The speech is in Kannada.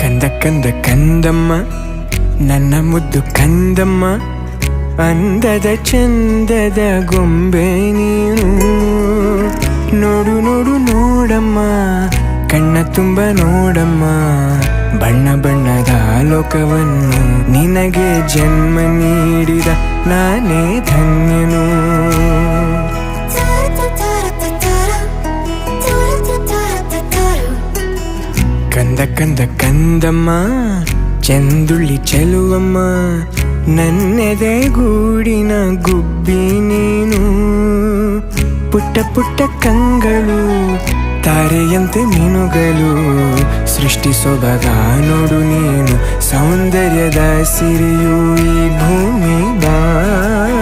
ಕಂದ ಕಂದ ಕಂದಮ್ಮ ನನ್ನ ಮುದ್ದು ಕಂದಮ್ಮ, ಅಂದದ ಚಂದದ ಗೊಂಬೆ ನೀನು. ನೋಡು ನೋಡು ನೋಡಮ್ಮ, ಕಣ್ಣ ತುಂಬ ನೋಡಮ್ಮ, ಬಣ್ಣ ಬಣ್ಣದ ಲೋಕವನ್ನು ನಿನಗೆ ಜನ್ಮ ನೀಡಿದ ನಾನೇ ಧನ್ಯನು. ಕಂದ ಕಂದ ಕಂದಮ್ಮ ಚಂದುಳ್ಳಿ ಚೆಲುವಮ್ಮ, ನನ್ನೆದೆ ಗೂಡಿನ ಗುಬ್ಬಿ ನೀನು. ಪುಟ್ಟ ಪುಟ್ಟ ಕಂಗಳು ತಾರೆಯಂತೆ ಮೀನುಗಳು, ಸೃಷ್ಟಿ ಸೊಬಗ ನೋಡು ನೀನು, ಸೌಂದರ್ಯದ ಸಿರಿಯು ಈ ಭೂಮಿ ಬಾನು.